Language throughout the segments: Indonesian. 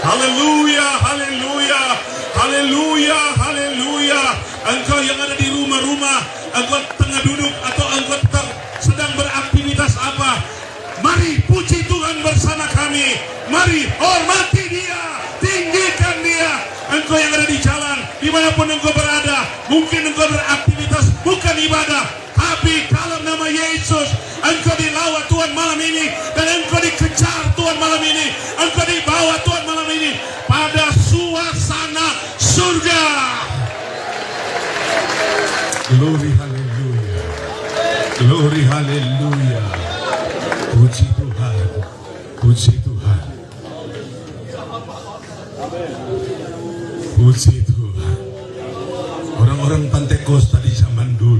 Haleluya, haleluya, haleluya, haleluya. Engkau yang ada di rumah-rumah, engkau tengah duduk atau engkau sedang beraktivitas apa, mari puji Tuhan bersama kami. Mari hormati Dia, tinggikan Dia. Engkau yang ada di jalan, dimanapun engkau berada, mungkin engkau beraktivitas bukan ibadah, tapi kalau nama Yesus, engkau dilawan Tuhan malam ini, dan engkau dikejar Tuhan malam ini, engkau dibawa Tuhan malam ini pada suasana surga. Glory haleluya, glory haleluya. Puji Tuhan, puji Tuhan, puji Tuhan. Orang-orang Pantekosta di zaman dulu,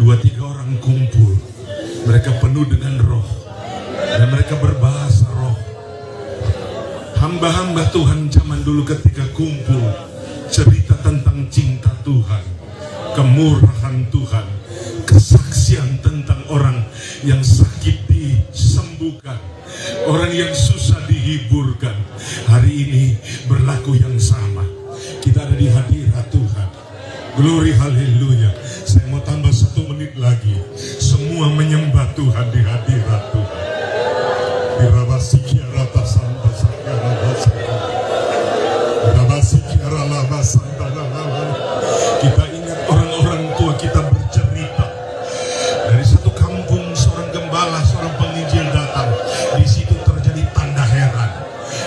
2-3 orang kumpul, mereka penuh dengan roh, dan mereka berbahasa roh. Hamba-hamba Tuhan zaman dulu ketika kumpul, cerita tentang cinta Tuhan, kemurahan Tuhan, kesaksian tentang orang yang sakit disembuhkan, orang yang susah dihiburkan. Hari ini berlaku yang sama. Kita ada di hadirat Tuhan. Glory haleluya. Saya mau tambah 1 menit lagi. Semua menyembah Tuhan di hadirat Tuhan. Dirabasikiarata santa sakiara basanta. Dirabasikiara laba santa laba. Kita ingat orang-orang tua kita bercerita. Dari satu kampung seorang gembala, seorang penginjil datang. Di situ terjadi tanda heran.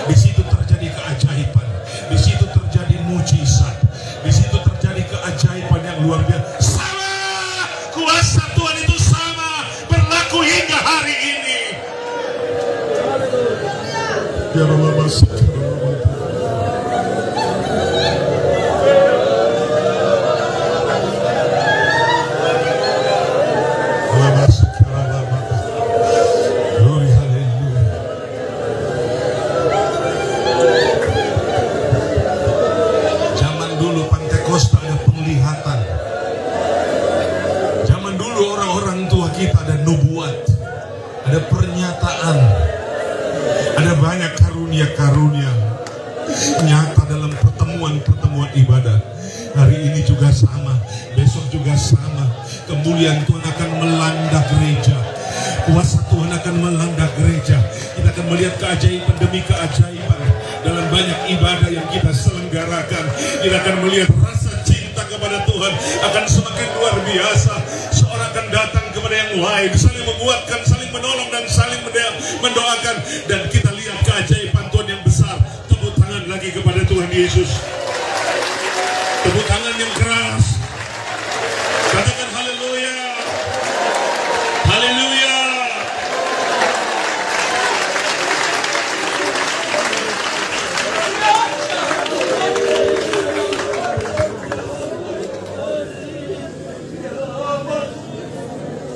Di situ terjadi keajaiban. Di situ terjadi mujizat. Di situ terjadi keajaiban yang luar biasa. Sama, kuasa Tuhan itu sama, berlaku hingga hari ini. Ya Allah, masuk. Ada pernyataan, ada banyak karunia-karunia nyata dalam pertemuan-pertemuan ibadah. Hari ini juga sama, besok juga sama. Kemuliaan Tuhan akan melanda gereja, kuasa Tuhan akan melanda gereja. Kita akan melihat keajaiban demi keajaiban dalam banyak ibadah yang kita selenggarakan. Kita akan melihat rasa cinta kepada Tuhan akan semakin luar biasa. Seorang akan datang kepada yang lain, saling menguatkan, saling menolong, dan saling mendoakan. Dan kita lihat keajaiban Tuhan yang besar. Tepuk tangan lagi kepada Tuhan Yesus. Tepuk tangan yang keras. Katakan haleluya, haleluya.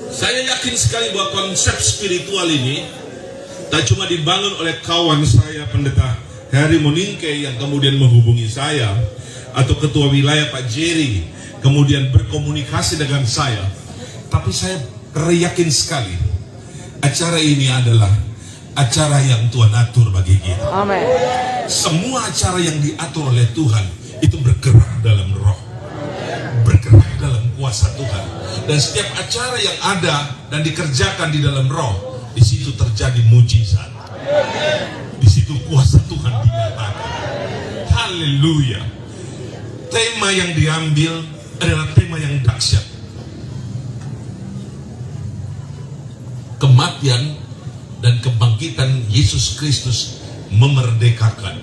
Saya yakin sekali bahwa konsep spiritual ini tak cuma dibangun oleh kawan saya pendeta Heri Moningke yang kemudian menghubungi saya, atau ketua wilayah Pak Jerry kemudian berkomunikasi dengan saya, tapi saya yakin sekali acara ini adalah acara yang Tuhan atur bagi kita. Amen. Semua acara yang diatur oleh Tuhan itu bergerak dalam roh, bergerak dalam kuasa Tuhan. Dan setiap acara yang ada dan dikerjakan di dalam roh, di situ terjadi mujizat. Di situ kuasa Tuhan dinyatakan. Haleluya. Tema yang diambil adalah tema yang dahsyat. Kematian dan kebangkitan Yesus Kristus memerdekakan.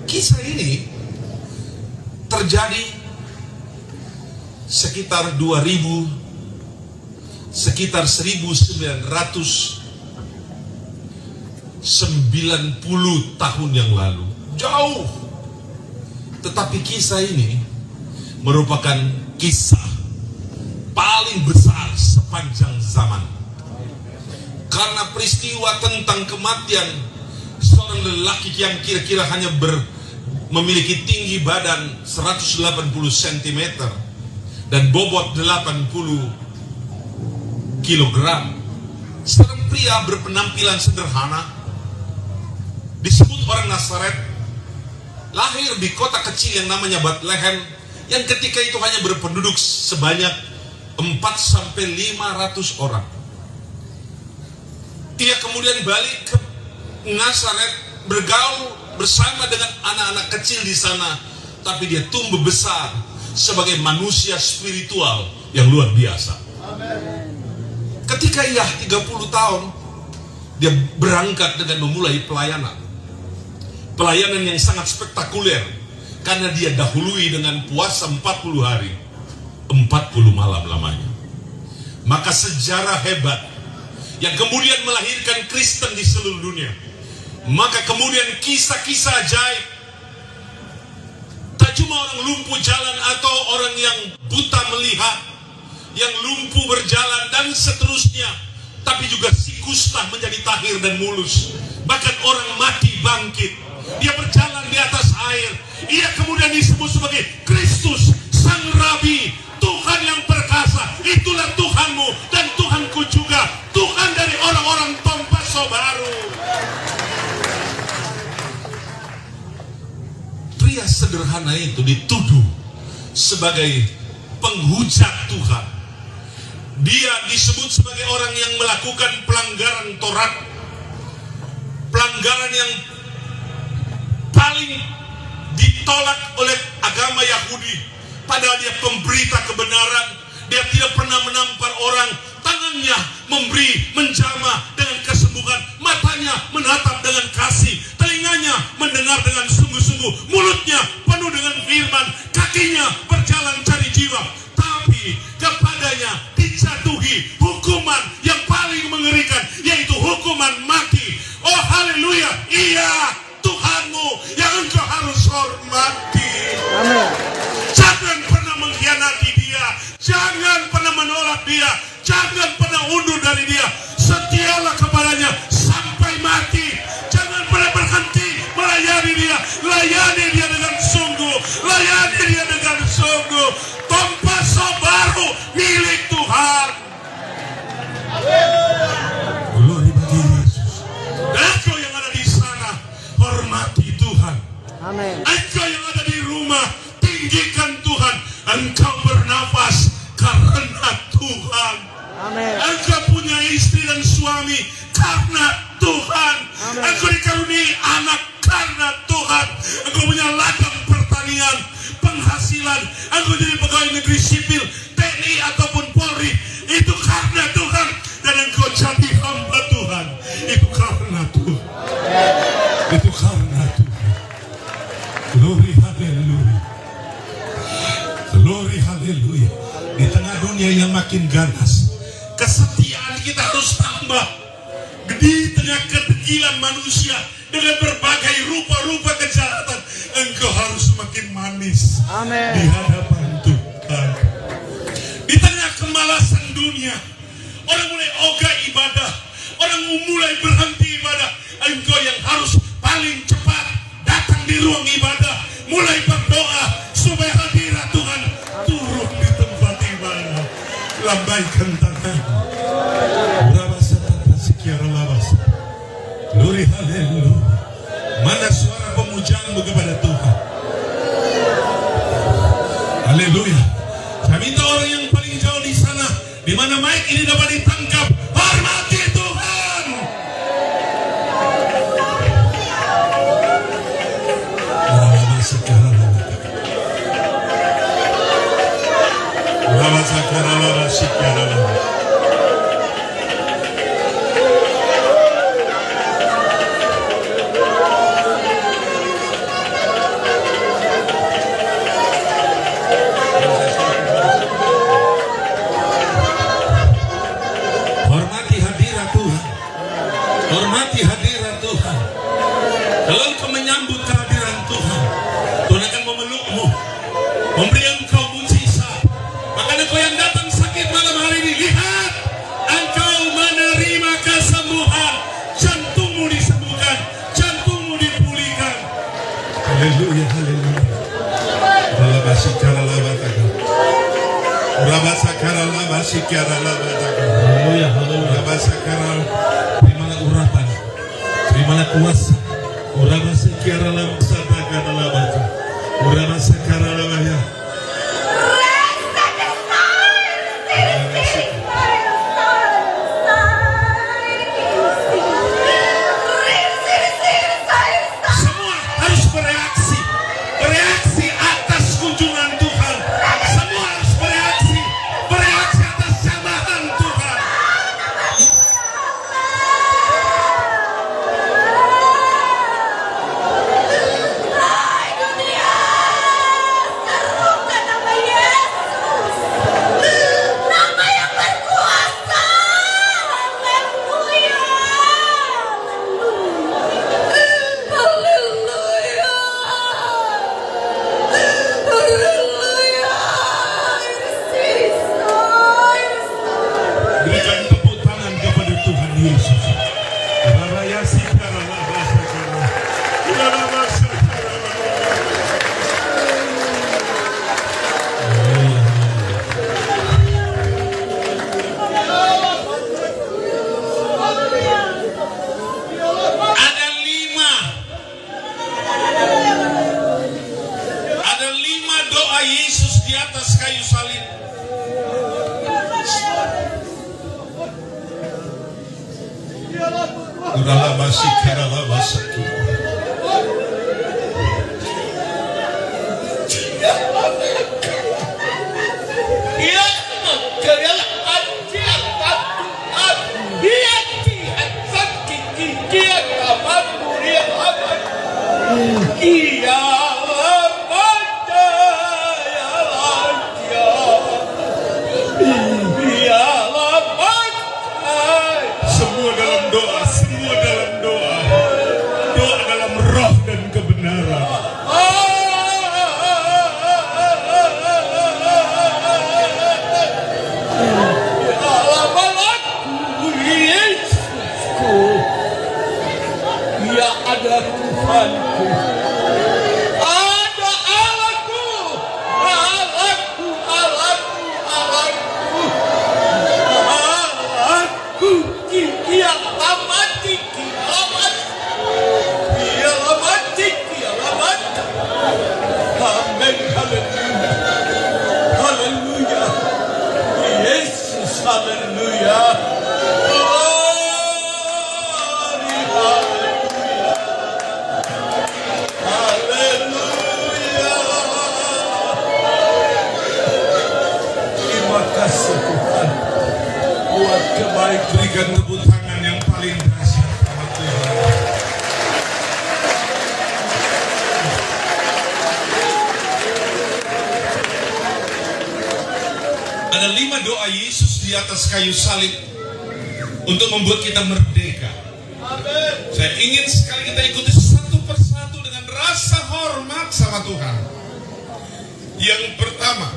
Kisah ini terjadi sekitar 1990 tahun yang lalu. Jauh. Tetapi kisah ini merupakan kisah paling besar sepanjang zaman. Karena peristiwa tentang kematian seorang lelaki yang kira-kira hanya memiliki tinggi badan 180 cm dan bobot 80 kilogram. Seorang pria berpenampilan sederhana, disebut orang Nazaret, lahir di kota kecil yang namanya Bethlehem, yang ketika itu hanya berpenduduk sebanyak 400-500 orang. Ia kemudian balik ke Nazaret, bergaul bersama dengan anak-anak kecil di sana, tapi dia tumbuh besar sebagai manusia spiritual yang luar biasa. Ketika ia 30 tahun, dia berangkat dengan memulai pelayanan. Pelayanan yang sangat spektakuler, karena dia dahului dengan puasa 40 hari, 40 malam lamanya. Maka sejarah hebat yang kemudian melahirkan Kristen di seluruh dunia. Maka kemudian kisah-kisah ajaib, tak cuma orang lumpuh jalan atau orang yang buta melihat, yang lumpuh berjalan dan seterusnya, tapi juga si kusta menjadi tahir dan mulus. Bahkan orang mati bangkit. Dia berjalan di atas air. Ia kemudian disebut sebagai Kristus, Sang Rabi, Tuhan yang perkasa. Itulah Tuhanmu dan Tuhanku juga, Tuhan dari orang-orang Tompaso Baru. Pria sederhana itu dituduh sebagai penghujat Tuhan. Dia disebut sebagai orang yang melakukan pelanggaran Taurat, pelanggaran yang paling ditolak oleh agama Yahudi. Padahal dia pemberita kebenaran. Dia tidak pernah menampar orang. Tangannya memberi, menjamah dengan kesembuhan. Matanya menatap dengan kasih. Telinganya mendengar dengan sungguh-sungguh. Mulutnya penuh dengan firman. Kakinya berjalan cari jiwa. Tapi kepadanya dijatuhi hukuman yang paling mengerikan, yaitu hukuman mati. Oh haleluya, iya Tuhanmu yang engkau harus hormati. Amin. Jangan pernah mengkhianati dia, jangan pernah menolak dia, jangan pernah undur dari dia. Setialah kepadanya sampai mati. Jangan pernah berhenti melayani dia. Layani dia dengan sungguh, layani dia dengan sungguh. Tompaso Baru milik Tuhan. Glory bagi Yesus. Dan engkau yang ada di sana, hormati Tuhan. Amin. Engkau yang ada di rumah, tinggikan Tuhan. Engkau bernafas karena Tuhan. Amin. Engkau punya istri dan suami karena Tuhan. Amin. Engkau dikaruniai anak karena Tuhan. Engkau punya ladang pertanian, penghasilan. Engkau jadi pegawai negeri sipil, TNI ataupun Polri, itu karena Tuhan. Dan engkau jadi hamba Tuhan, itu karena Tuhan. Itu karena Tuhan. Glory haleluya. Glory haleluya. Di tengah dunia yang makin ganas, kesetiaan kita harus tambah. Di tengah kedegilan manusia dengan berbagai rupa-rupa kejahatan, engkau harus semakin manis. Amen. Di hadapan Tuhan. Di tengah kemalasan dunia, orang mulai ogah ibadah, orang mulai berhenti ibadah, engkau yang harus paling cepat datang di ruang ibadah, mulai berdoa supaya hadirat Tuhan turun di tempat ibadah. Lambaikan tangan. Glory haleluya. Mana suara pemujaanmu kepada Tuhan? Haleluya. Saya minta orang yang paling jauh di sana, di mana mic ini dapat ditangkap, hormati Tuhan. Hormati hadirat Tuhan. Hormati hadirat Tuhan. Kalau engkau menyambut kehadiran Tuhan, Tuhan akan memelukmu, memberi engkau mujizat. Maka engkau yang datang sakit malam hari ini, lihat, engkau menerima kesembuhan. Jantungmu disembuhkan, jantungmu dipulihkan. Haleluya, haleluya. Haleluya, haleluya. Terimalah urapan, terimalah kuasa. Semua dalam doa, semua dalam doa. Doa dalam roh dan kebenaran. Ya ada Tuhanku, ada Allahku, Allahku, Allahku, Allahku, Allahku, kiamat, kiamat, kiamat, kiamat. Amin, haleluya, haleluya, Yesus, haleluya. Kasih Tuhan buat kebaikan. Berikan tepuk tangan yang paling dahsyat sama Tuhan. Ada 5 doa Yesus di atas kayu salib untuk membuat kita merdeka. Amin. Saya ingin sekali kita ikuti satu persatu dengan rasa hormat sama Tuhan. Yang pertama,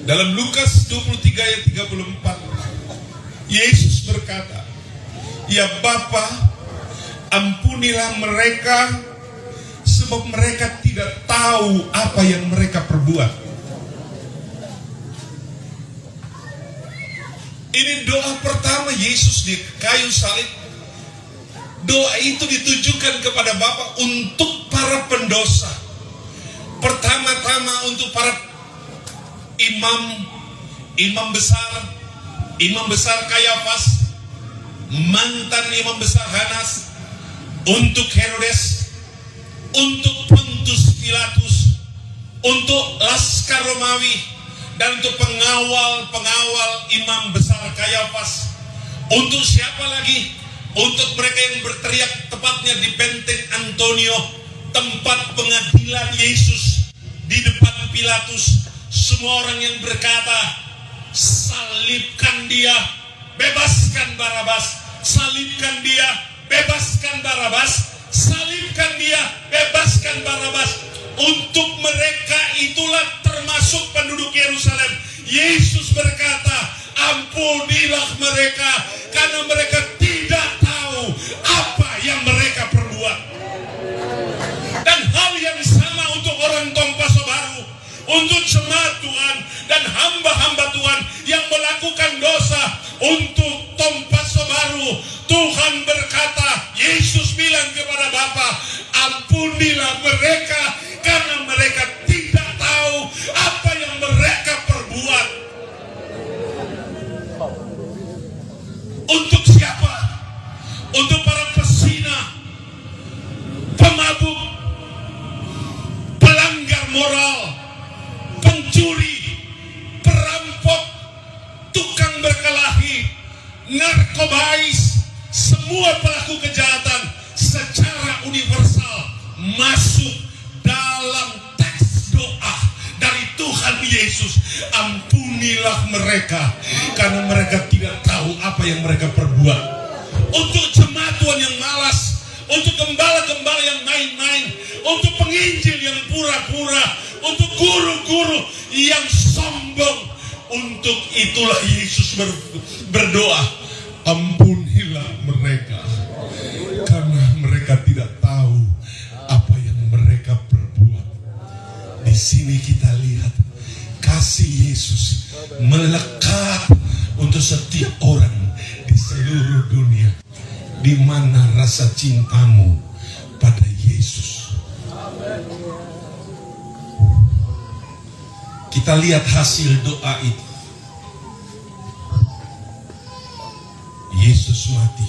dalam Lukas 23 ayat 34, Yesus berkata, "Ya Bapa, ampunilah mereka, sebab mereka tidak tahu apa yang mereka perbuat." Ini doa pertama Yesus di kayu salib. Doa itu ditujukan kepada Bapa untuk para pendosa. Pertama-tama untuk para imam besar Kayafas, mantan imam besar Hanas, untuk Herodes, untuk Pontius Pilatus, untuk Laskar Romawi, dan untuk pengawal imam besar Kayafas. Untuk siapa lagi? Untuk mereka yang berteriak tepatnya di benteng Antonio, tempat pengadilan Yesus, di depan Pilatus. Semua orang yang berkata, salibkan dia, bebaskan Barabas. Salibkan dia, bebaskan Barabas. Salibkan dia, bebaskan Barabas. Untuk mereka itulah termasuk penduduk Yerusalem. Yesus berkata, ampunilah mereka, karena mereka tidak tahu apa yang mereka perbuat. Dan hal yang sama untuk orang Tompaso Baru, untuk jemaat Tuhan dan hamba-hamba Tuhan yang melakukan dosa. Untuk Tompaso Baru, Tuhan berkata, Yesus bilang kepada Bapa, ampunilah mereka, karena mereka tidak tahu apa yang mereka perbuat. Untuk siapa? Untuk para pesina, pemabuk, pelanggar moral, pencuri, perampok, tukang berkelahi, narkobais, semua pelaku kejahatan secara universal masuk dalam teks doa dari Tuhan Yesus. Ampunilah mereka, karena mereka tidak tahu apa yang mereka perbuat. Untuk jemaat Tuhan yang malas, untuk gembala-gembala yang main-main, untuk penginjil yang pura-pura, untuk guru-guru yang sombong, untuk itulah Yesus berdoa, ampunilah mereka, karena mereka tidak tahu apa yang mereka perbuat. Di sini kita lihat kasih Yesus melekat untuk setiap orang di seluruh dunia. Di mana rasa cintamu pada Yesus? Kita lihat hasil doa itu. Yesus mati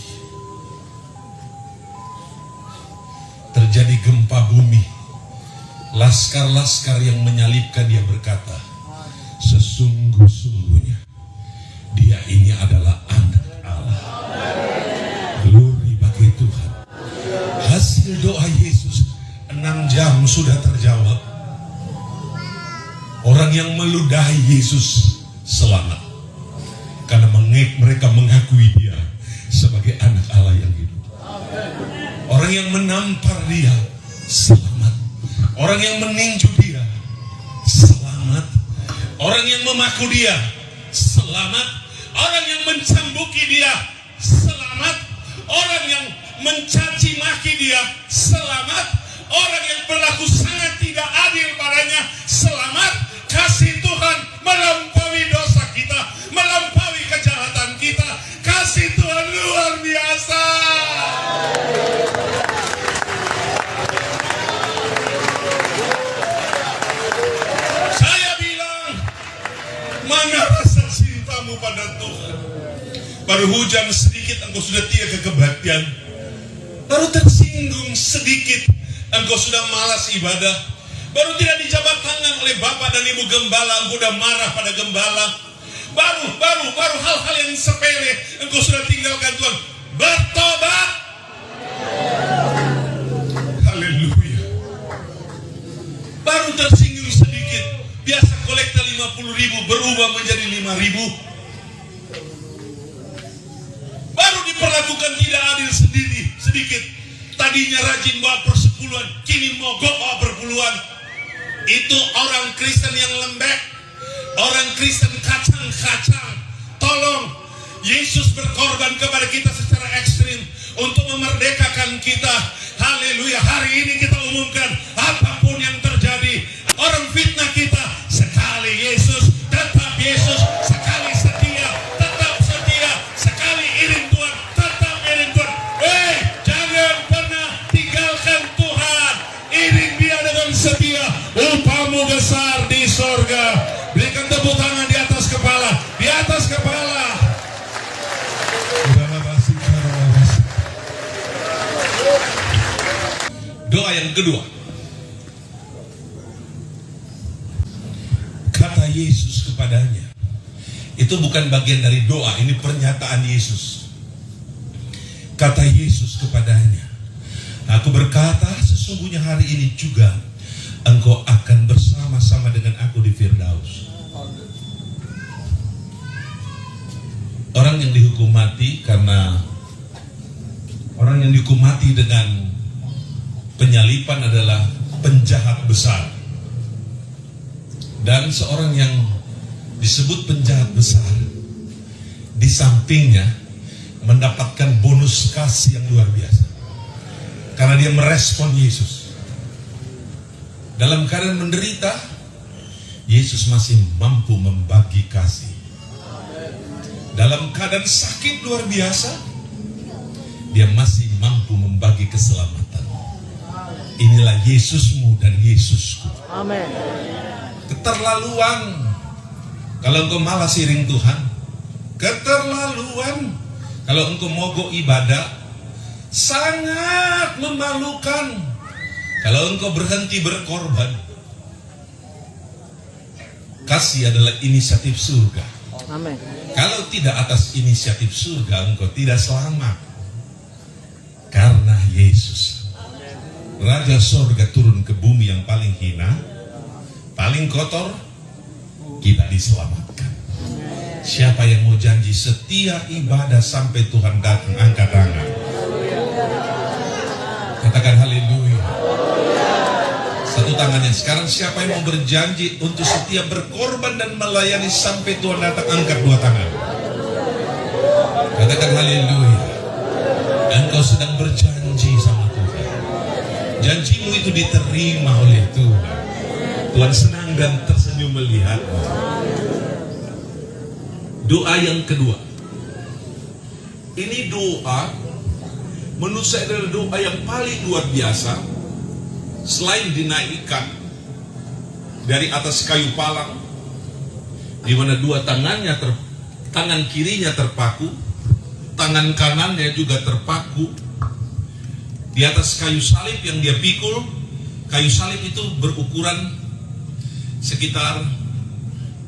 terjadi gempa bumi. Laskar-laskar yang menyalibkan dia berkata, sesungguh-sungguhnya dia ini adalah anak Allah. Glory bagi Tuhan. Hasil doa Yesus 6 jam sudah terjawab. Orang yang meludahi Yesus selamat, karena mereka mengakui dia sebagai anak Allah yang hidup. Orang yang menampar dia selamat. Orang yang meninju dia selamat. Orang yang memaku dia selamat. Orang yang mencambuki dia selamat. Orang yang mencaci maki dia selamat. Orang yang berlaku sangat tidak adil padanya selamat. Kasih Tuhan melampaui dosa kita, melampaui kejahatan kita. Kasih Tuhan luar biasa. Saya bilang, mana rasa cintamu pada Tuhan? Baru hujan sedikit engkau sudah tidak kebaktian. Baru tersinggung sedikit engkau sudah malas ibadah. Baru tidak dijabat tangan oleh Bapak dan Ibu Gembala, engkau sudah marah pada Gembala. Baru hal-hal yang sepele engkau sudah tinggalkan Tuhan. Bertobat. Haleluya. Baru tersinggung sedikit. Biasa kolekta 50.000 berubah menjadi 5.000. Baru diperlakukan tidak adil sedikit. Tadinya rajin bawa persepuluhan, kini mogok bawa perpuluhan. Itu orang Kristen yang lembek, orang Kristen kacang-kacang. Tolong, Yesus berkorban kepada kita secara ekstrim untuk memerdekakan kita. Haleluya. Hari ini kita umumkan, apapun yang terjadi, orang fitnah kita, sekali Yesus, tetap Yesus. Sekali setia, tetap setia. Sekali iring Tuhan, tetap iring Tuhan. Jangan pernah tinggalkan Tuhan. Iring dia dengan setia. Upamu besar di sorga. Berikan tepuk tangan di atas kepala. Di atas kepala. Doa yang kedua. Kata Yesus kepadanya. Itu bukan bagian dari doa. Ini pernyataan Yesus. Kata Yesus kepadanya, aku berkata, sesungguhnya hari ini juga engkau akan bersama-sama dengan aku di Firdaus. Orang yang dihukum mati karena orang yang dihukum mati dengan penyalipan adalah penjahat besar. Dan seorang yang disebut penjahat besar, di sampingnya mendapatkan bonus kasih yang luar biasa. Karena dia merespon Yesus. Dalam keadaan menderita, Yesus masih mampu membagi kasih. Dalam keadaan sakit luar biasa, dia masih mampu membagi keselamatan. Inilah Yesusmu dan Yesusku. Amin. Keterlaluan kalau engkau malas iring Tuhan. Keterlaluan kalau engkau mogok ibadah. Sangat memalukan kalau engkau berhenti berkorban. Kasih adalah inisiatif surga. Amin. Kalau tidak atas inisiatif surga, engkau tidak selamat. Karena Yesus, Raja Surga, turun ke bumi yang paling hina, paling kotor, kita diselamatkan. Siapa yang mau janji setia ibadah sampai Tuhan datang, angkat tangan. Katakan haleluya. Satu tangannya. Sekarang siapa yang mau berjanji untuk setia berkorban dan melayani sampai Tuhan datang, angkat dua tangan. Katakan haleluya. Engkau sedang berjanji sama Tuhan. Janjimu itu diterima oleh Tuhan. Tuhan senang dan tersenyum melihatmu. Doa yang kedua. Ini doa, menurut saya adalah doa yang paling luar biasa. Selain dinaikkan dari atas kayu palang, di mana dua tangannya tangan kirinya terpaku, tangan kanannya juga terpaku. Di atas kayu salib yang dia pikul, kayu salib itu berukuran sekitar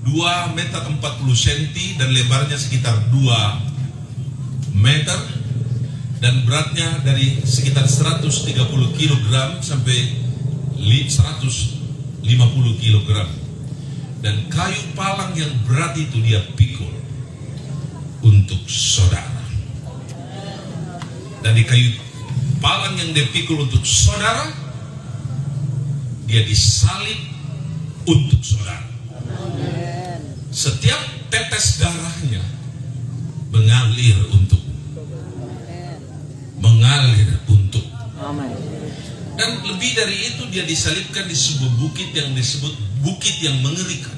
2 meter 40 cm dan lebarnya sekitar 2 meter dan beratnya dari sekitar 130 kg sampai 150 kg. Dan kayu palang yang berat itu dia pikul untuk saudara. Dan di kayu palang yang dia pikul untuk saudara, dia disalib untuk saudara. Setiap tetes darahnya mengalir untuk dan lebih dari itu dia disalibkan di sebuah bukit yang disebut bukit yang mengerikan,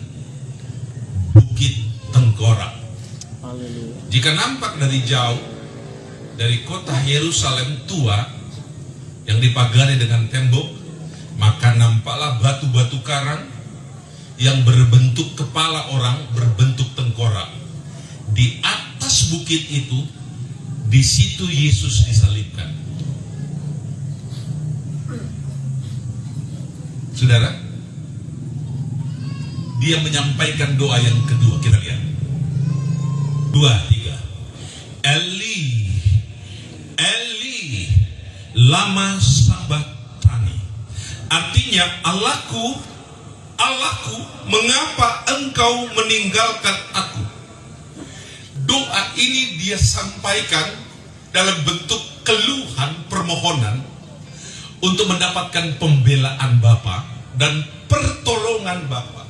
Bukit Tengkorak. Jika nampak dari jauh dari kota Yerusalem tua yang dipagari dengan tembok, maka nampaklah batu-batu karang yang berbentuk kepala orang, berbentuk tengkorak. Di atas bukit itu, di situ Yesus disalibkan. Saudara, dia menyampaikan doa yang kedua. Kita lihat 2, 3. Eli, Eli, lama sabachthani. Artinya, Allahku, Allahku, mengapa engkau meninggalkan aku? Doa ini dia sampaikan dalam bentuk keluhan, permohonan untuk mendapatkan pembelaan Bapa dan pertolongan Bapa.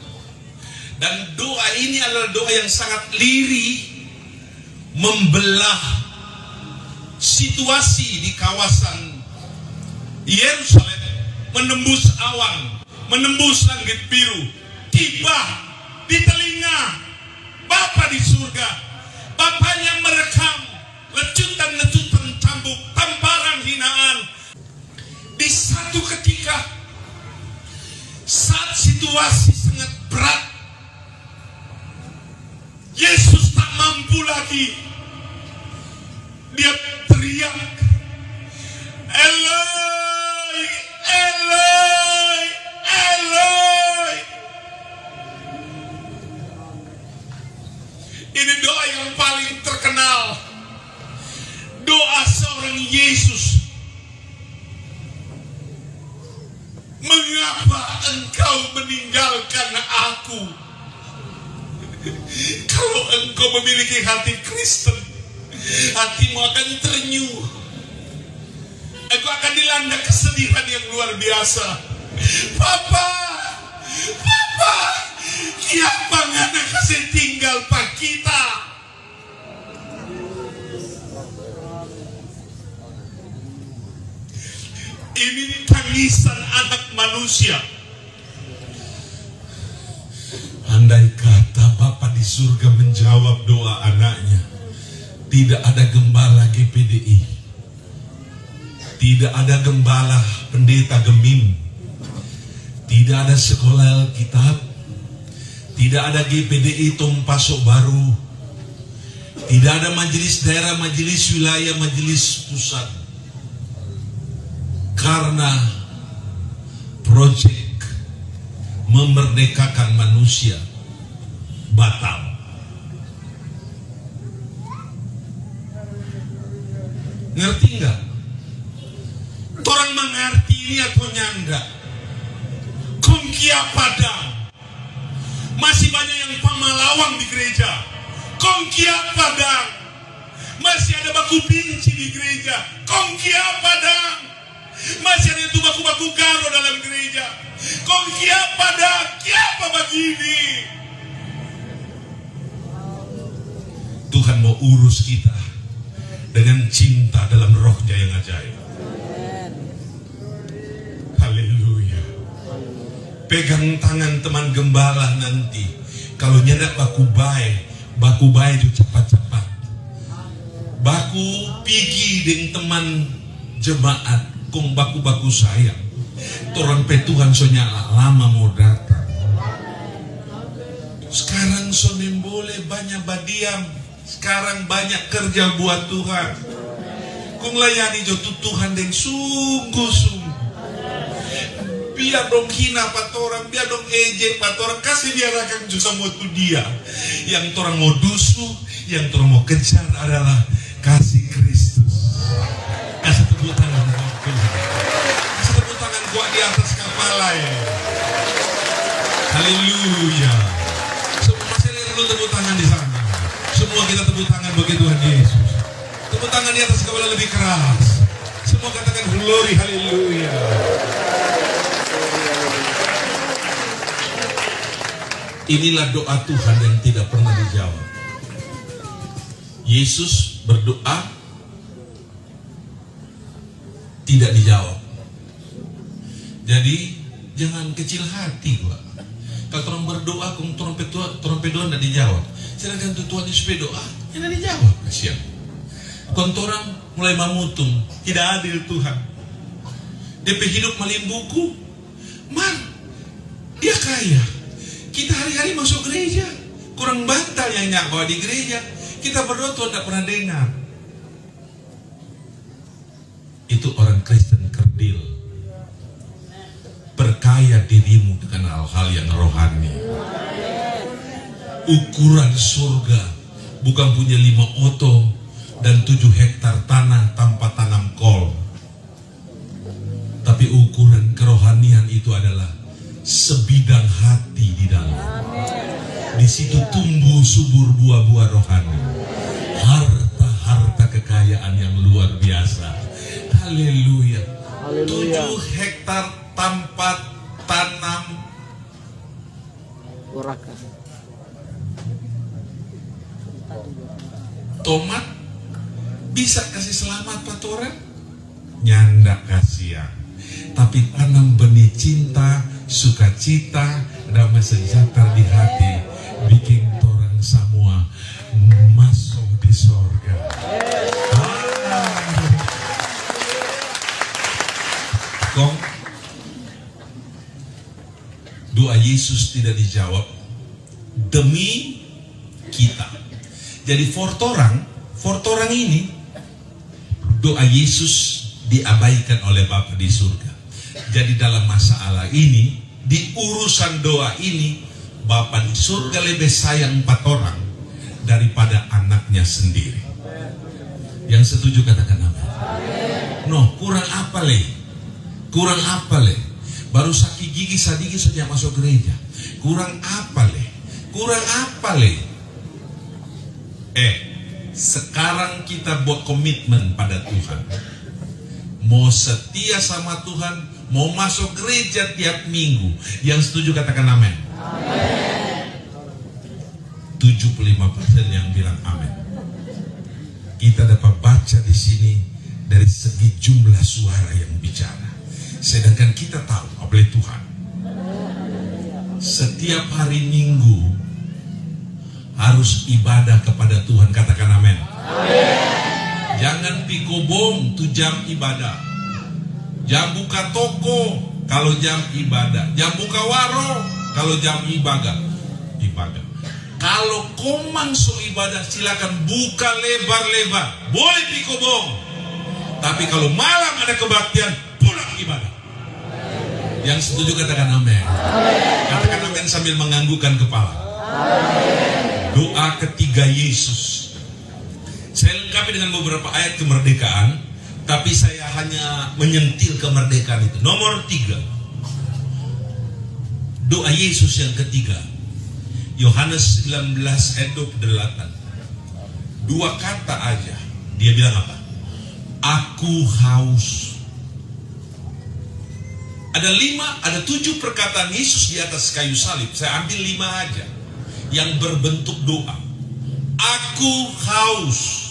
Dan doa ini adalah doa yang sangat lirih, membelah situasi di kawasan Yerusalem, menembus awan, menembus langit biru, tiba di telinga Bapa di surga. Bapaknya merekam lecutan-lecutan cambuk, tamparan hinaan. Di satu ketika, saat situasi sangat berat, Yesus tak mampu lagi. Dia teriak, Eloi, Eloi, Eloi. Ini doa yang paling terkenal, doa seorang Yesus. Mengapa engkau meninggalkan aku? Kalau engkau memiliki hati Kristen, hatimu akan terenyuh. Engkau akan dilanda kesedihan yang luar biasa. Papa, Papa, kiapa ngana kasih tinggal pak kita? Ini tangisan anak manusia. Andai kata Bapa di surga menjawab doa anaknya, tidak ada gembala GPDI, tidak ada gembala pendeta Gemim, tidak ada sekolah Alkitab, tidak ada GPDI Tompasok Baru, tidak ada majelis daerah, majelis wilayah, majelis pusat. Karena proyek memerdekakan manusia batal. Ngerti nggak? Orang mengerti ini atau nyanda? Kongkia Padang. Masih banyak yang pamalawang di gereja. Kongkia Padang. Masih ada baku binci di gereja. Kongkia Padang. Masih ada itu baku-baku garo dalam gereja. Kongkia Padang. Kiapa begini? Tuhan mau urus kita dengan cinta dalam rohnya yang ajaib. Haleluya. Pegang tangan teman gembala nanti. Kalau nyedak baku baik itu cepat-cepat. Baku pigi dengan teman jemaat. Kong baku sayang. Torang petuhan sonya lama mau datang. Sekarang sonem boleh banyak badiam. Sekarang banyak kerja buat Tuhan. Kung layani jo Tuhan deng sungguh-sungguh. Biar dong hina patorang, biar dong ejek patorang, kasih biarkan juga mau tu dia. Yang orang mau dusu, yang orang mau kejar adalah kasih Kristus. Kasih tepuk tangan buat Tuhan. Kasih tepuk tangan buat di atas kepala ya. Haleluya. Semua masih lihat dulu tepuk tangan di sana. Semua kita tepuk tangan bagi Tuhan Yesus. Tepuk tangan di atas kepala lebih keras. Semua katakan glory, haleluya. Inilah doa Tuhan yang tidak pernah dijawab. Yesus berdoa tidak dijawab. Jadi jangan kecil hati gua. Kalau orang berdoa, kung trompet doa tidak dijawab. Sedangkan Tuhan Yesus berdoa tidak dijawab. Kasihan. Kalau orang mulai mamutung, tidak adil Tuhan. DP hidup malimbuku, dia kaya. Kita hari-hari masuk gereja, kurang bantal yang nyak bawa di gereja. Kita berdoa Tuhan tidak pernah dengar. Itu orang Kristen kerdil. Perkaya dirimu dengan hal-hal yang rohani. Ukuran surga bukan punya 5 oto dan 7 hektar tanah tanpa tanam kol. Tapi ukuran kerohanian itu adalah sebidang hati di dalam. Di situ tumbuh subur buah-buah rohani. Harta-harta kekayaan yang luar biasa. Haleluya. 7 hektar tanpa tanam tomat bisa kasih selamat patoran? Nyanda kasihan. Tapi tanam benih cinta, sukacita, damai sejahtera di hati, bikin orang semua masuk di sorga. Kong, doa Yesus tidak dijawab demi kita. Jadi fortorang ini doa Yesus diabaikan oleh Bapa di surga. Jadi dalam masalah ini, di urusan doa ini, Bapa di surga lebih sayang 4 orang daripada anaknya sendiri. Yang setuju katakan amin. No, kurang apa le? Kurang apa le? Baru sakit gigi sadiki saja masuk gereja. Kurang apa le? Kurang apa le? Sekarang kita buat komitmen pada Tuhan. Mau setia sama Tuhan, mau masuk gereja tiap minggu. Yang setuju katakan amin. 75% yang bilang amin. Kita dapat baca di sini dari segi jumlah suara yang bicara. Sedangkan kita tahu oleh Tuhan, setiap hari Minggu harus ibadah kepada Tuhan. Katakan amin. Jangan pikobong tuh jam ibadah. Jam buka toko kalau jam ibadah. Jam buka warung kalau jam ibadah. Kalau komang so ibadah silakan buka lebar-lebar. Boleh pikobong. Tapi kalau malam ada kebaktian, pulang ibadah. Yang setuju katakan amin. Katakan amin sambil menganggukkan kepala. Doa ketiga Yesus. Saya lengkapi dengan beberapa ayat kemerdekaan, tapi saya hanya menyentil kemerdekaan itu. Nomor 3, doa Yesus yang ketiga, Yohanes 19 ayat 28. 2 kata aja. Dia bilang apa? Aku haus. Ada 7 perkataan Yesus di atas kayu salib. Saya ambil 5 aja yang berbentuk doa. Aku haus.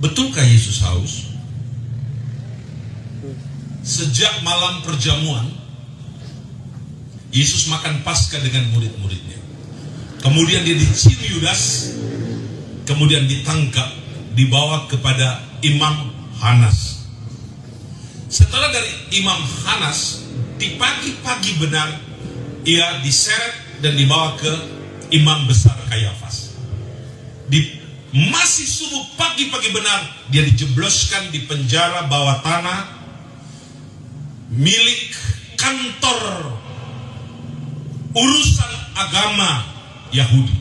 Betulkah Yesus haus? Sejak malam perjamuan, Yesus makan Paskah dengan murid-muridnya. Kemudian dia dicium Yudas, kemudian ditangkap, dibawa kepada Imam Hanas. Setelah dari Imam Hanas, di pagi-pagi benar, ia diseret dan dibawa ke Imam Besar Kayafas. Di Masih subuh pagi-pagi benar, dia dijebloskan di penjara bawah tanah milik kantor urusan agama Yahudi.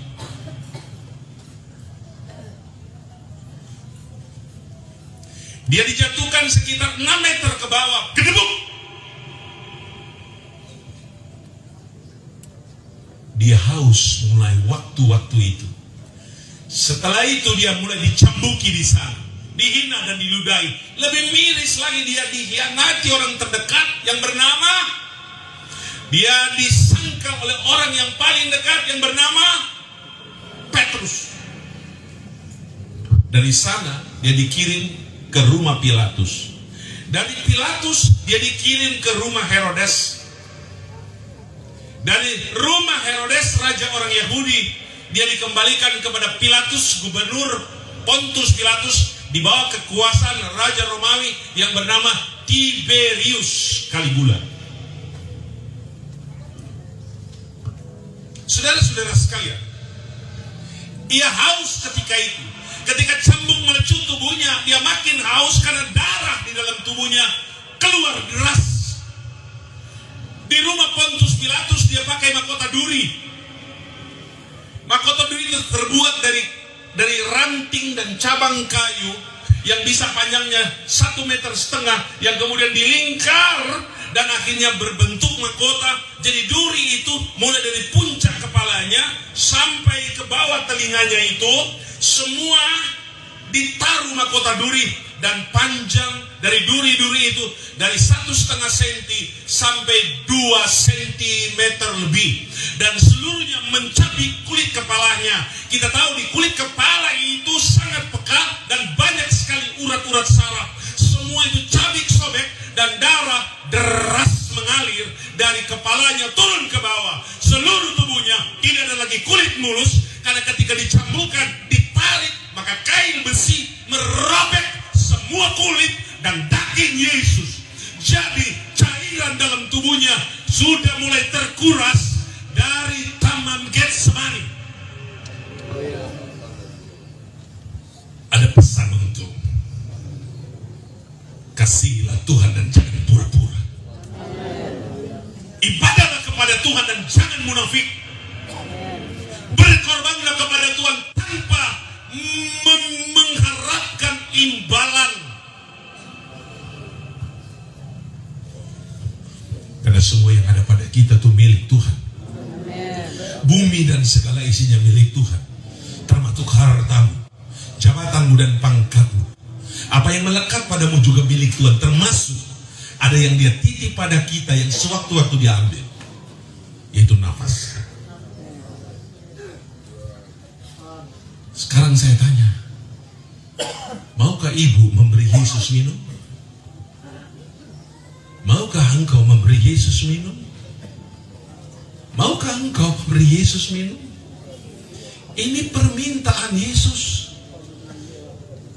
Dia dijatuhkan sekitar 6 meter ke bawah, gedebuk. Dia haus mulai waktu-waktu itu. Setelah itu dia mulai dicambuki di sana, dihina dan diludahi. Lebih miris lagi, dia dikhianati orang terdekat yang bernama, dia disangkal oleh orang yang paling dekat yang bernama Petrus. Dari sana dia dikirim ke rumah Pilatus. Dari Pilatus dia dikirim ke rumah Herodes. Dari rumah Herodes, raja orang Yahudi, dia dikembalikan kepada Pilatus, gubernur Pontus Pilatus, di bawah kekuasaan raja Romawi yang bernama Tiberius Caligula. Saudara-saudara sekalian, ia haus ketika itu. Ketika cambuk melecut tubuhnya, dia makin haus karena darah di dalam tubuhnya keluar deras. Di rumah Pontus Pilatus dia pakai mahkota duri. Mahkota duri itu terbuat dari ranting dan cabang kayu yang bisa panjangnya 1,5 meter, yang kemudian dilingkar dan akhirnya berbentuk mahkota. Jadi duri itu mulai dari puncak kepalanya sampai ke bawah telinganya itu semua ditaruh mahkota duri, dan panjang dari duri-duri itu dari 1,5 senti sampai 2 sentimeter lebih, dan seluruhnya mencapai kulit kepalanya. Kita tahu di kulit kepala itu sangat pekat dan banyak sekali urat-urat saraf. Semua itu cabik sobek dan darah deras mengalir dari kepalanya turun ke bawah. Seluruh tubuhnya tidak ada lagi kulit mulus, karena ketika dicambukkan, ditarik, maka kain besi merobek semua kulit dan daging Yesus. Jadi cairan dalam tubuhnya sudah mulai terkuras dari Taman Getsemani. Ada pesan untuk kasihilah Tuhan dan jangan pura-pura. Ibadahlah kepada Tuhan dan jangan munafik. Berkorbanlah kepada Tuhan tanpa mengharapkan imbalan. Karena semua yang ada pada kita itu milik Tuhan. Bumi dan segala isinya milik Tuhan, termasuk hartamu, jabatanmu dan pangkatmu. Apa yang melekat padamu juga milik Tuhan, termasuk ada yang dia titip pada kita yang sewaktu-waktu dia ambil, yaitu nafas. Sekarang saya tanya, maukah ibu memberi Yesus minum? Maukah engkau memberi Yesus minum? Maukah engkau memberi Yesus minum? Ini permintaan Yesus.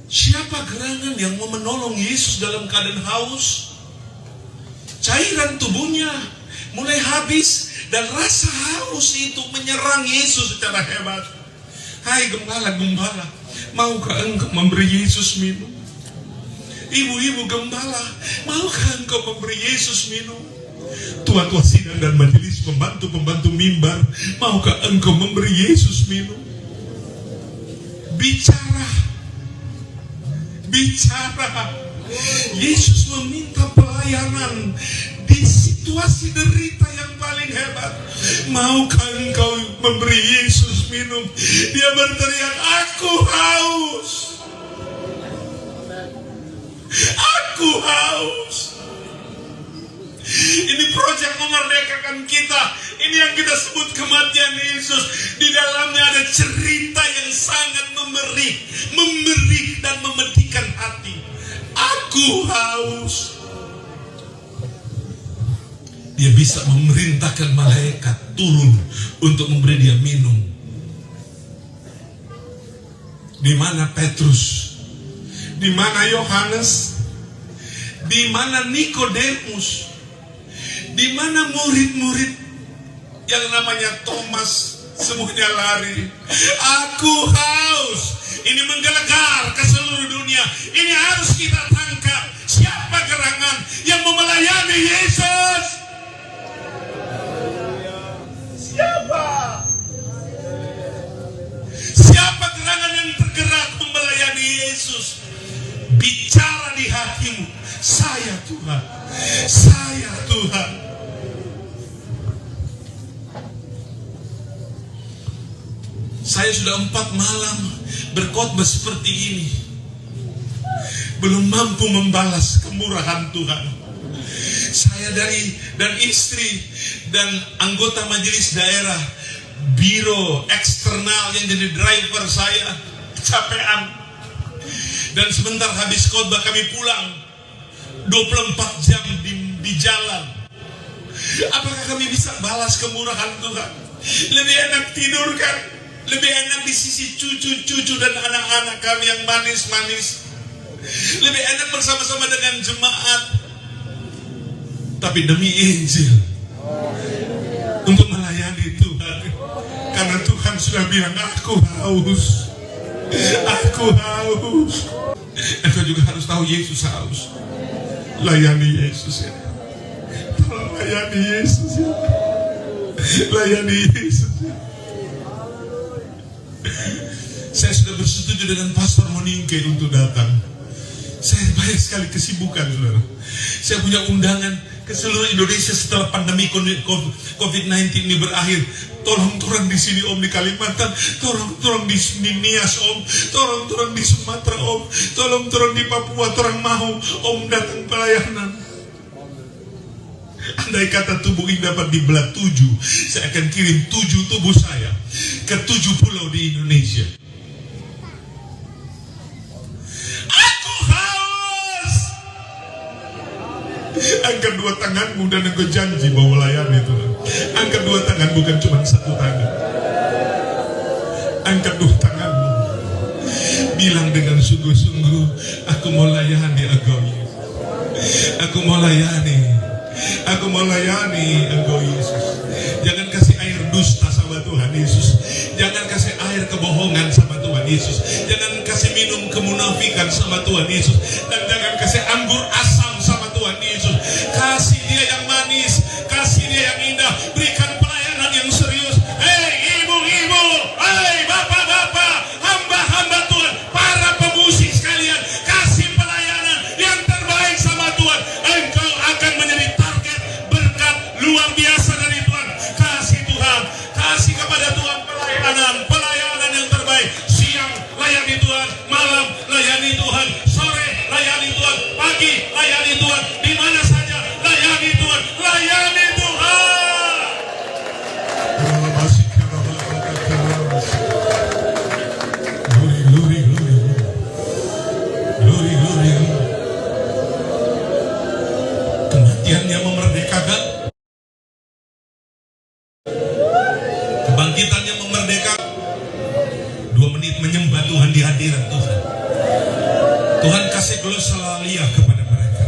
Siapa gerangan yang mau menolong Yesus dalam keadaan haus? Cairan tubuhnya mulai habis dan rasa haus itu menyerang Yesus secara hebat. Hai gembala, maukah engkau memberi Yesus minum? Ibu-ibu gembala, maukah engkau memberi Yesus minum? Tua-tua sidang dan majelis, pembantu-pembantu mimbar, maukah engkau memberi Yesus minum? Bicara. Yesus meminta pelayanan di situasi derita yang paling hebat. Maukah engkau memberi Yesus minum? Dia berteriak, aku haus. Aku haus. Ini proyek memerdekakan kita. Ini yang kita sebut kematian Yesus. Di dalamnya ada cerita yang sangat memberi dan memedihkan hati. Aku haus. Dia bisa memerintahkan malaikat turun untuk memberi dia minum. Di mana Petrus? Di mana Yohanes? Di mana Nikodemus? Di mana murid-murid yang namanya Thomas? Semuanya lari. Aku haus. Ini menggelegar ke seluruh dunia. Ini harus kita tangkap. Siapa gerangan yang mau melayani Yesus? Siapa? Siapa gerangan yang tergerak melayani Yesus? Bicara di hatimu, saya Tuhan, saya Tuhan. Saya sudah 4 malam berkhotbah seperti ini, belum mampu membalas kemurahan Tuhan. Saya dan istri dan anggota majelis daerah, biro eksternal yang jadi driver saya, kecapean. Dan sebentar habis khotbah kami pulang, 24 jam di jalan. Apakah kami bisa balas kemurahan Tuhan? Lebih enak tidur kan? Lebih enak di sisi cucu-cucu dan anak-anak kami yang manis-manis. Lebih enak bersama-sama dengan jemaat. Tapi demi Injil, untuk melayani Tuhan, karena Tuhan sudah bilang, aku haus, aku haus. Engkau juga harus tahu Yesus haus. Layani Yesus ya. Tolong layani Yesus ya. Layani Yesus ya. Saya sudah bersetuju dengan Pastor Moningke untuk datang. Saya banyak sekali kesibukan, saudara. Saya punya undangan ke seluruh Indonesia setelah pandemi COVID-19 ini berakhir. Tolong turun di sini Om, di Kalimantan. Tolong turun di Nias Om. Tolong turun di Sumatera Om. Tolong turun di Papua. Tolong mau Om datang pelayanan. Andai kata tubuh ini dapat dibelah 7, saya akan kirim 7 tubuh saya ke 7 pulau di Indonesia. Aku haus. Angkat 2 tanganmu dan engkau janji bahwa layani Tuhan. Angkat 2 tangan, bukan cuma 1 tangan. Angkat 2 tanganmu. Bilang dengan sungguh-sungguh, aku mau layani Engkau Yesus. Aku mau layani. Aku mau layani Engkau Yesus. Jangan kasih air dusta sama Tuhan Yesus. Jangan kasih air kebohongan sama Tuhan Yesus. Jangan kasih minum kemunafikan sama Tuhan Yesus. Dan jangan kasih anggur asam sama Tuhan Yesus. Kasih dia yang manis, kasih dia yang indah. Berikan pelayanan yang serius. Hei ibu-ibu, hei bapak-bapak, hamba-hamba Tuhan, para pemusik sekalian, kasih pelayanan yang terbaik sama Tuhan. Engkau akan menjadi target berkat luar biasa dari Tuhan. Kasih Tuhan, kasih kepada Tuhan pelayanan yang terbaik. Siang layani Tuhan, malam layani Tuhan, sore layani Tuhan, pagi layani Tuhan, di mana saja layani Tuhan, layani Tuhan. Glory, glory, glory, glory, glory. Kematiannya memerdekakan, kebangkitannya memerdekakan. 2 menit menyembah Tuhan di hadirat Tuhan. Tuhan kasih glosolalia kepada mereka.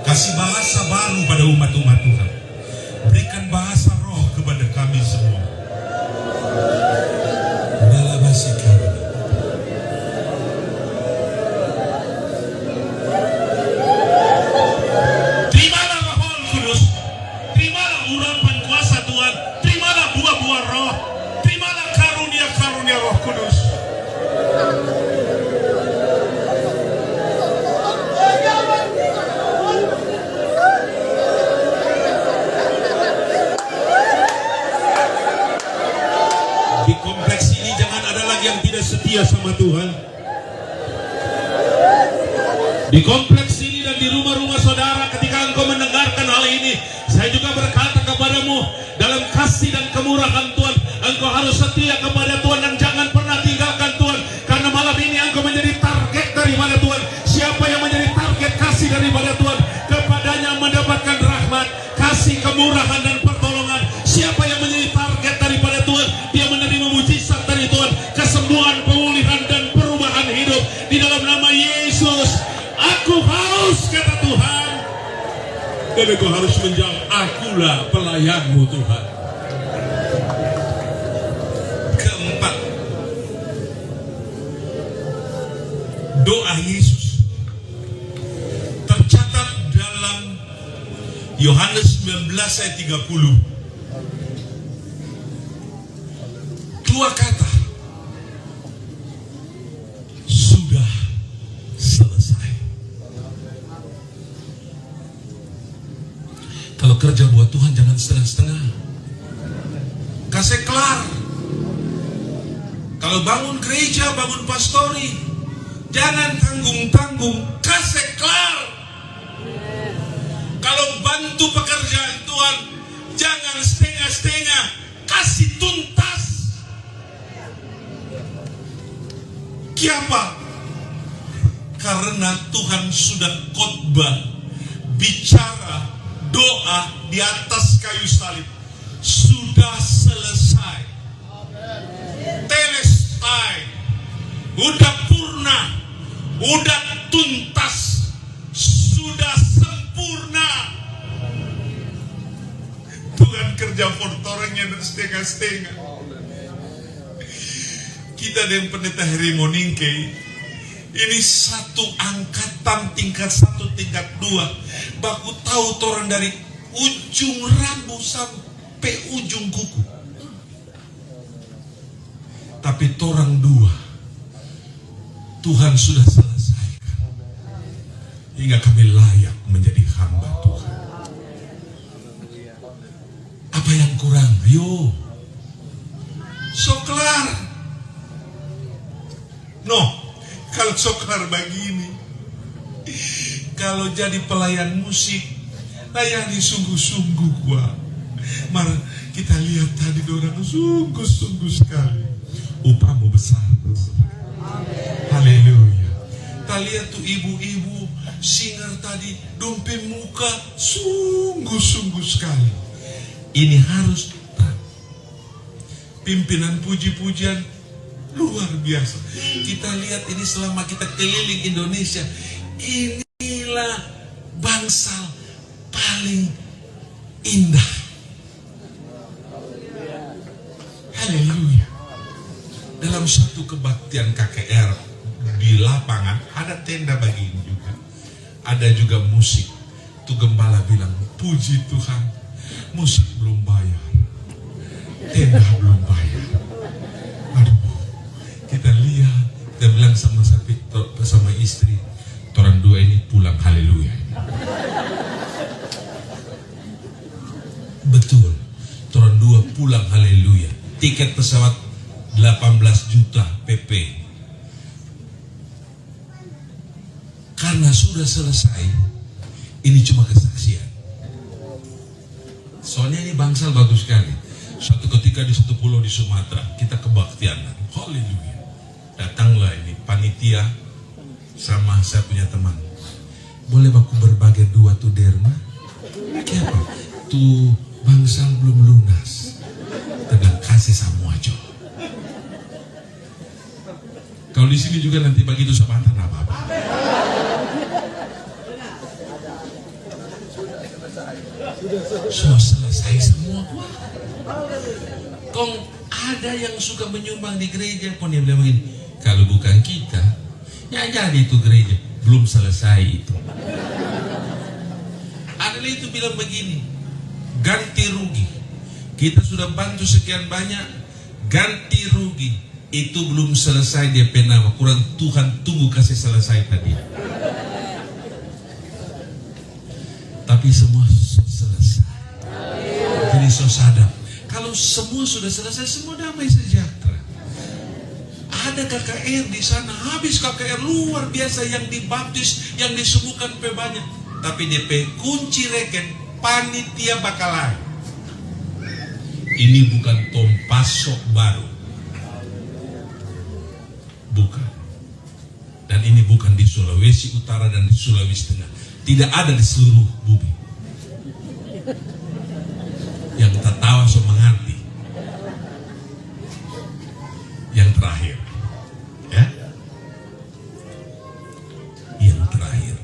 Kasih bahasa baru pada umat-umat Tuhan. Berikan bahasa roh kepada kami semua. Terimalah Roh Kudus. Terimalah urapan kuasa Tuhan. Terimalah buah-buah roh. Terimalah karunia-karunia Roh Kudus. Di kompleks ini jangan ada lagi yang tidak setia sama Tuhan. Di kompleks ini dan di rumah-rumah saudara, ketika engkau mendengarkan hal ini, saya juga berkata kepadamu, dalam kasih dan kemurahan Tuhan, engkau harus setia kepada Tuhan dan jangan pernah tinggalkan Tuhan. Karena malam ini engkau menjadi target daripada Tuhan. Siapa yang menjadi target kasih daripada Tuhan, kepadanya mendapatkan rahmat, kasih, kemurahan dan pertolongan. Siapa yang menjadi target daripada Tuhan, dia menerima mujizat dari Tuhan, kesembuhan, pemulihan dan perubahan hidup di dalam nama Yesus. Aku haus, kata Tuhan, dan engkau harus menjawab, akulah pelayanmu Tuhan. Keempat, doa Yesus tercatat dalam Yohanes 19 ayat 30. Dua kata, sudah selesai. Kalau kerja buat Tuhan jangan setengah-setengah, kasih kelar. Kalau bangun gereja, bangun pastori, jangan tanggung-tanggung, kasih kelar. Kalau bantu pekerjaan Tuhan, jangan setengah-setengah, kasih tuntas. Kenapa? Karena Tuhan sudah khotbah, bicara, doa di atas kayu salib. Sudah selesai. Telestai. Udah purna. Udah tuntas. Sudah sempurna. Tuhan kerja fortorengnya dan setengah-setengah. Kita dengan pendeta Heri Moningke ini satu angkatan tingkat 1, tingkat 2. Baku tahu torang dari ujung rambut sampai ujung kuku. Tapi torang dua Tuhan sudah selesaikan hingga kami layak menjadi hamba Tuhan. Apa yang kurang? Ayo, so kelar. No, kalau sokar begini, kalau jadi pelayan musik, layani sungguh-sungguh gua. Mari kita lihat tadi orang sungguh-sungguh sekali. Upahmu besar. Haleluya. Kita lihat tuh ibu-ibu singer tadi, dompet muka sungguh-sungguh sekali. Ini harus pimpinan puji-pujian luar biasa. Kita lihat ini selama kita keliling Indonesia, inilah bangsa paling indah. Haleluya. Dalam satu kebaktian KKR di lapangan ada tenda bagi ini juga. Ada juga musik. Tuh gembala bilang, puji Tuhan, musik belum bayar, tenda belum bayar. Aduh, kita lihat, kita bilang sama istri, orang dua ini pulang, haleluya. Betul, orang dua pulang, haleluya. Tiket pesawat 18 juta PP. Karena sudah selesai, ini cuma kesaksian. Soalnya ini bangsal bagus sekali. Suatu ketika di satu pulau di Sumatera, kita kebaktian. Haleluya. Datanglah ini panitia sama saya punya teman. Boleh aku berbagi dua tuh derma? Kenapa? Tuh bangsal belum lunas. Tegang kasih semua aja. Kalau di sini juga nanti bagi itu sama tanah apa-apa. Sudah selesai semua. Kong ada yang suka menyumbang di gereja, pun dia bilang begini, kalau bukan kita, ya jadi itu gereja belum selesai itu. Ada itu bilang begini, ganti rugi. Kita sudah bantu sekian banyak, ganti rugi. Itu belum selesai DP nama, kurang Tuhan tunggu kasih selesai tadi. Tapi semua selesai. Jadi so sadar. Kalau semua sudah selesai, semua damai sejahtera. Ada KKR di sana, habis KKR luar biasa yang dibaptis, yang disembuhkan banyak. Tapi DP kunci reken, panitia bakalan. Ini bukan tompasok baru. Bukan. Dan ini bukan di Sulawesi Utara dan di Sulawesi Tengah. Tidak ada di seluruh bumi. Yang tertawa so mengerti. Yang terakhir, ya, yang terakhir.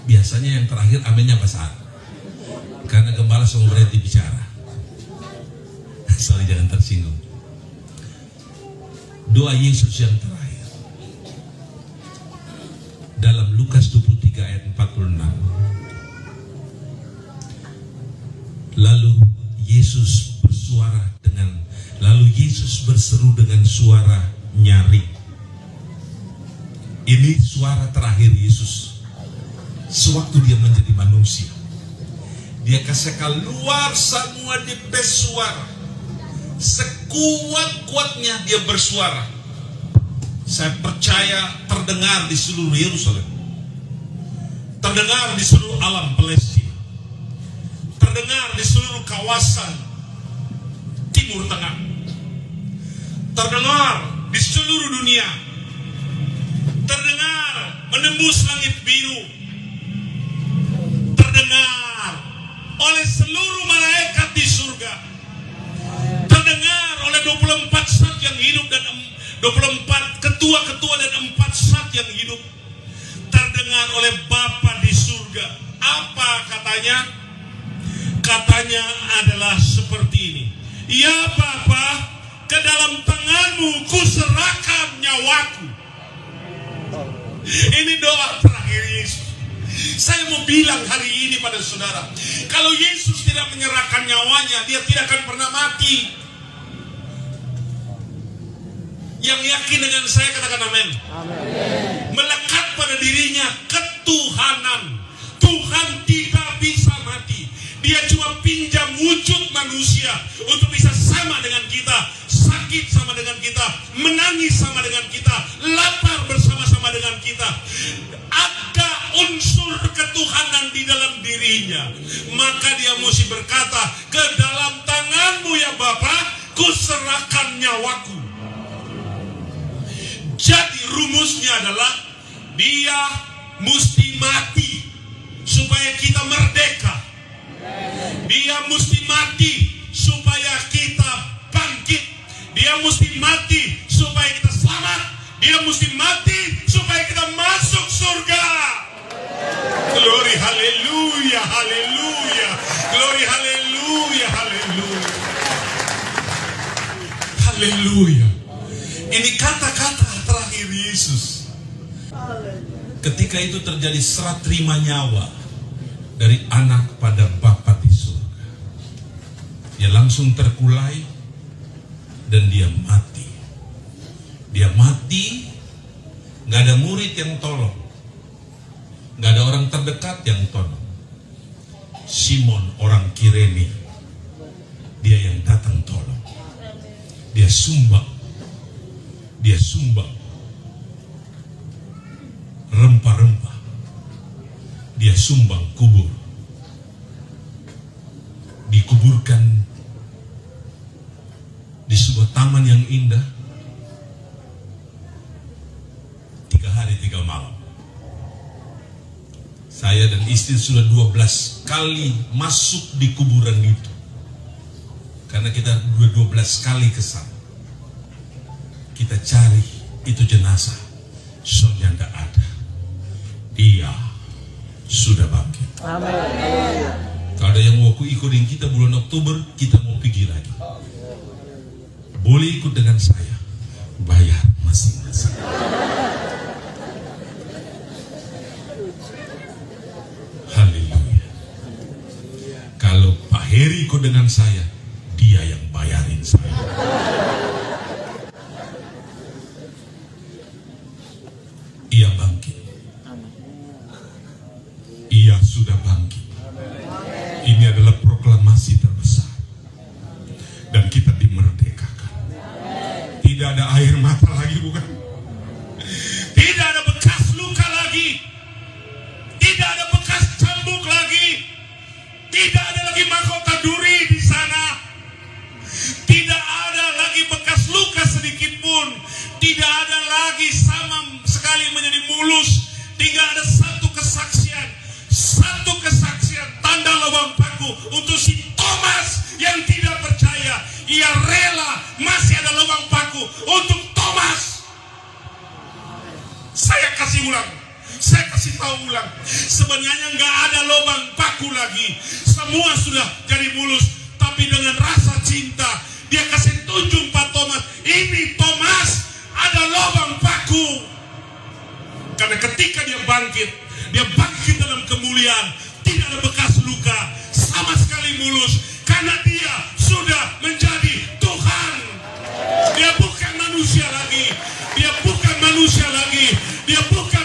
Biasanya yang terakhir aminnya besar, karena gembala semua berhenti bicara. Sorry, jangan tersinggung. Doa Yesus yang terakhir. dalam Lukas 23 ayat 46. Lalu Yesus berseru dengan suara nyaring. Ini suara terakhir Yesus sewaktu dia menjadi manusia. Dia kasih keluar semua di suara. Sekuat-kuatnya dia bersuara. Saya percaya terdengar di seluruh Yerusalem, terdengar di seluruh alam Palestina, terdengar di seluruh kawasan Timur Tengah, terdengar di seluruh dunia, terdengar menembus langit biru, terdengar oleh seluruh malaikat di surga, terdengar oleh 24 saat yang hidup dan 24 ketua-ketua dan 4 saat yang hidup, terdengar oleh Bapa di surga. Apa katanya? Katanya adalah seperti ini. Ya Bapa, ke dalam tanganmu kuserahkan nyawaku. Ini doa terakhir Yesus. Saya mau bilang hari ini pada saudara, kalau Yesus tidak menyerahkan nyawanya, dia tidak akan pernah mati. Yang yakin dengan saya katakan amin. Melekat pada dirinya ketuhanan. Tuhan tidak bisa mati. Dia cuma pinjam wujud manusia untuk bisa sama dengan kita, sakit sama dengan kita, menangis sama dengan kita, lapar bersama-sama dengan kita. Ada unsur ketuhanan di dalam dirinya. Maka dia mesti berkata, ke dalam tanganmu ya Bapa, kuserahkan nyawaku. Jadi rumusnya adalah dia mesti mati supaya kita merdeka. Dia mesti mati supaya kita bangkit. Dia mesti mati supaya kita selamat. Dia mesti mati supaya kita masuk surga. Glory haleluya, haleluya. Glory haleluya, haleluya. Haleluya. Ini kata-kata terakhir Yesus. Ketika itu terjadi serah terima nyawa dari anak pada Bapa di surga. Dia langsung terkulai dan dia mati. Dia mati, gak ada murid yang tolong, gak ada orang terdekat yang tolong. Simon orang Kirene, dia yang datang tolong. Dia sumbang rempah-rempah, dia sumbang kubur, dikuburkan di sebuah taman yang indah 3 hari 3 malam. Saya dan istri sudah 12 kali masuk di kuburan itu, karena kita 12 kali ke sana. Kita cari itu jenazah, soalnya tidak ada. Dia sudah bangkit. Amin. Kalau ada yang mau ikutin kita bulan Oktober, kita mau pergi lagi. Boleh ikut dengan saya, bayar masing-masing. Haleluya. Kalau Pak Heri ikut dengan saya, dia yang bayarin saya. Ia bangkit. Ia sudah bangkit. Ini adalah proklamasi terbesar. Dan kita dimerdekakan. Tidak ada air mata lagi, bukan? Tidak ada bekas luka lagi. Tidak ada bekas cambuk lagi. Tidak ada lagi mahkota duri di sana. Tidak ada lagi bekas luka sedikit pun. Tidak ada lagi sama sekali menjadi mulus. Tinggal ada satu kesaksian tanda lubang paku untuk si Thomas yang tidak percaya. Ia rela masih ada lubang paku untuk Thomas. Saya kasih tahu ulang. Sebenarnya nggak ada lubang paku lagi. Semua sudah jadi mulus. Tapi dengan rasa cinta dia kasih tunjuk Pak Thomas. Ini Thomas, ada lubang paku. Karena ketika dia bangkit dalam kemuliaan, tidak ada bekas luka, sama sekali mulus, karena dia sudah menjadi Tuhan. Dia bukan manusia lagi, dia bukan manusia lagi, dia bukan